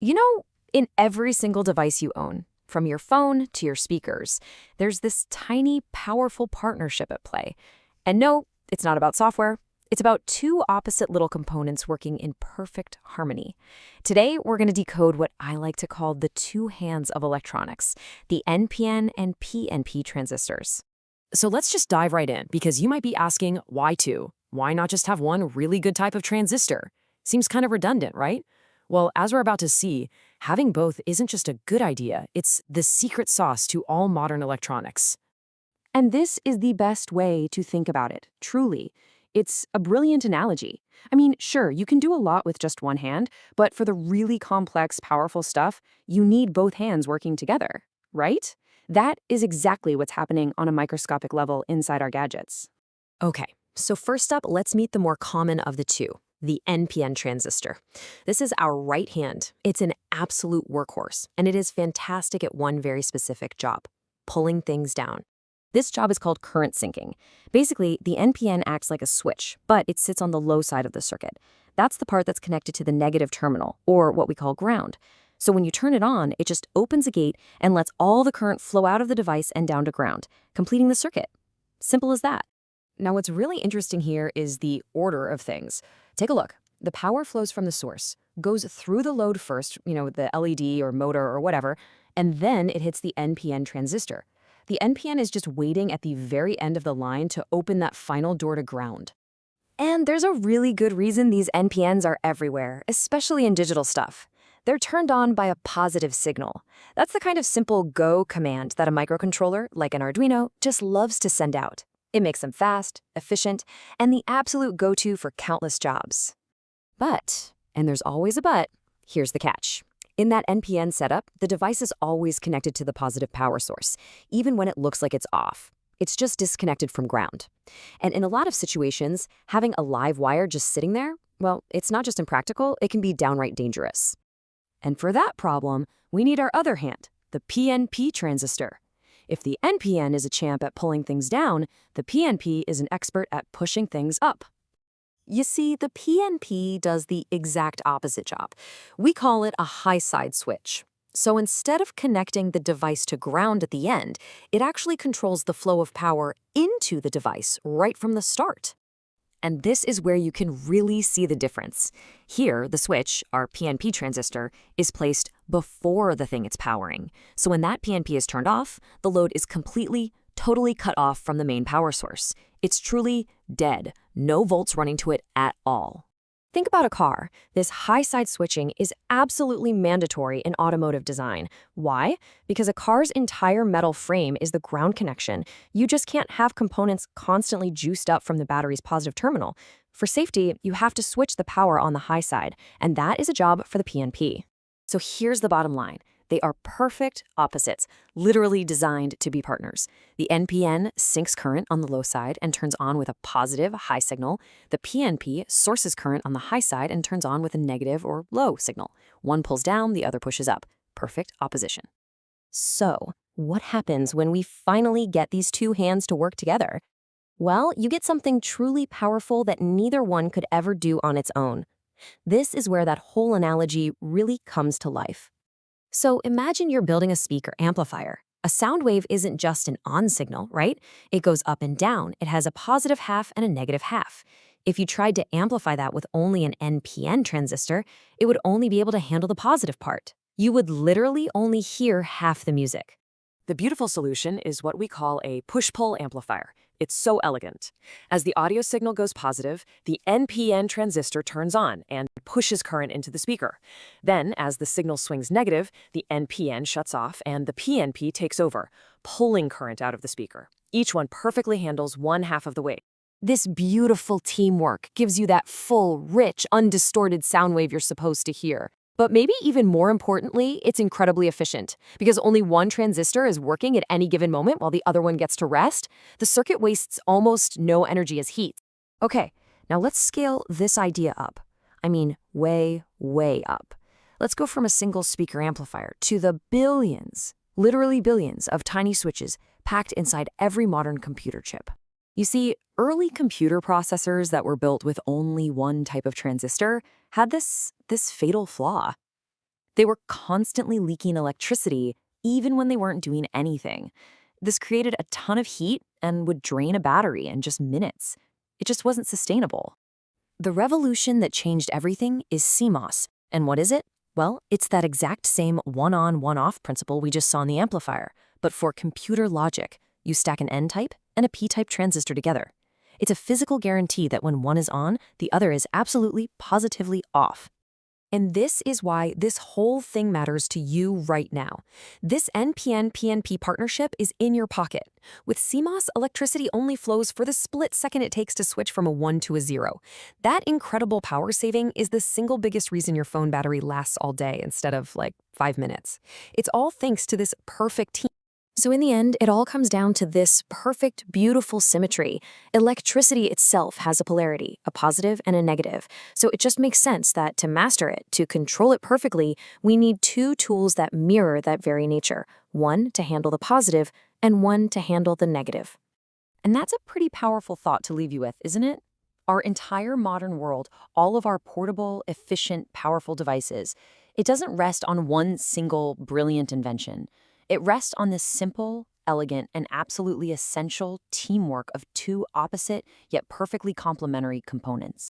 You know, in every single device you own, from your phone to your speakers, there's this tiny, powerful partnership at play. And no, it's not about software. It's about two opposite little components working in perfect harmony. Today, we're going to decode what I like to call the two hands of electronics, the NPN and PNP transistors. So let's just dive right in, because you might be asking, why two? Why not just have one really good type of transistor? Seems kind of redundant, right? Well, as we're about to see, having both isn't just a good idea, it's the secret sauce to all modern electronics. And this is the best way to think about it, truly. It's a brilliant analogy. I mean, sure, you can do a lot with just one hand, but for the really complex, powerful stuff, you need both hands working together, right? That is exactly what's happening on a microscopic level inside our gadgets. Okay, so first up, let's meet the more common of the two, the NPN transistor. This is our right hand. It's an absolute workhorse, and it is fantastic at one very specific job, pulling things down. This job is called current sinking. Basically, the NPN acts like a switch, but it sits on the low side of the circuit. That's the part that's connected to the negative terminal, or what we call ground. So when you turn it on, it just opens a gate and lets all the current flow out of the device and down to ground, completing the circuit. Simple as that. Now, what's really interesting here is the order of things. Take a look. The power flows from the source, goes through the load first, the LED or motor or whatever, and then it hits the NPN transistor. The NPN is just waiting at the very end of the line to open that final door to ground. And there's a really good reason these NPNs are everywhere, especially in digital stuff. They're turned on by a positive signal. That's the kind of simple go command that a microcontroller, like an Arduino, just loves to send out. It makes them fast, efficient, and the absolute go-to for countless jobs. But, and there's always a but, here's the catch. In that NPN setup, the device is always connected to the positive power source, even when it looks like it's off. It's just disconnected from ground. And in a lot of situations, having a live wire just sitting there, well, it's not just impractical, it can be downright dangerous. And for that problem, we need our other hand, the PNP transistor. If the NPN is a champ at pulling things down, the PNP is an expert at pushing things up. You see, the PNP does the exact opposite job. We call it a high-side switch. So instead of connecting the device to ground at the end, it actually controls the flow of power into the device right from the start. And this is where you can really see the difference. Here, the switch, our PNP transistor, is placed before the thing it's powering. So when that PNP is turned off, the load is completely, totally cut off from the main power source. It's truly dead, no volts running to it at all. Think about a car. This high-side switching is absolutely mandatory in automotive design. Why? Because a car's entire metal frame is the ground connection. You just can't have components constantly juiced up from the battery's positive terminal. For safety, you have to switch the power on the high side, and that is a job for the PNP. So here's the bottom line. They are perfect opposites, literally designed to be partners. The NPN sinks current on the low side and turns on with a positive high signal. The PNP sources current on the high side and turns on with a negative or low signal. One pulls down, the other pushes up. Perfect opposition. So, what happens when we finally get these two hands to work together? Well, you get something truly powerful that neither one could ever do on its own. This is where that whole analogy really comes to life. So imagine you're building a speaker amplifier. A sound wave isn't just an on signal, right? It goes up and down. It has a positive half and a negative half. If you tried to amplify that with only an NPN transistor, it would only be able to handle the positive part. You would literally only hear half the music. The beautiful solution is what we call a push-pull amplifier. It's so elegant. As the audio signal goes positive, the NPN transistor turns on and pushes current into the speaker. Then, as the signal swings negative, the NPN shuts off and the PNP takes over, pulling current out of the speaker. Each one perfectly handles one half of the weight. This beautiful teamwork gives you that full, rich, undistorted sound wave you're supposed to hear. But maybe even more importantly, it's incredibly efficient. Because only one transistor is working at any given moment while the other one gets to rest, the circuit wastes almost no energy as heat. Okay, now let's scale this idea up. I mean, way, way up. Let's go from a single speaker amplifier to the billions, literally billions of tiny switches packed inside every modern computer chip. You see, early computer processors that were built with only one type of transistor had this fatal flaw. They were constantly leaking electricity, even when they weren't doing anything. This created a ton of heat and would drain a battery in just minutes. It just wasn't sustainable. The revolution that changed everything is CMOS. And what is it? Well, it's that exact same one-on, one-off principle we just saw in the amplifier, but for computer logic. You stack an N-type and a P-type transistor together. It's a physical guarantee that when one is on, the other is absolutely, positively off. And this is why this whole thing matters to you right now. This NPN-PNP partnership is in your pocket. With CMOS, electricity only flows for the split second it takes to switch from a 1 to a 0. That incredible power saving is the single biggest reason your phone battery lasts all day instead of, 5 minutes. It's all thanks to this perfect team. So in the end, it all comes down to this perfect, beautiful symmetry. Electricity itself has a polarity, a positive and a negative. So it just makes sense that to master it, to control it perfectly, we need two tools that mirror that very nature. One to handle the positive, and one to handle the negative. And that's a pretty powerful thought to leave you with, isn't it? Our entire modern world, all of our portable, efficient, powerful devices, it doesn't rest on one single brilliant invention. It rests on this simple, elegant, and absolutely essential teamwork of two opposite yet perfectly complementary components.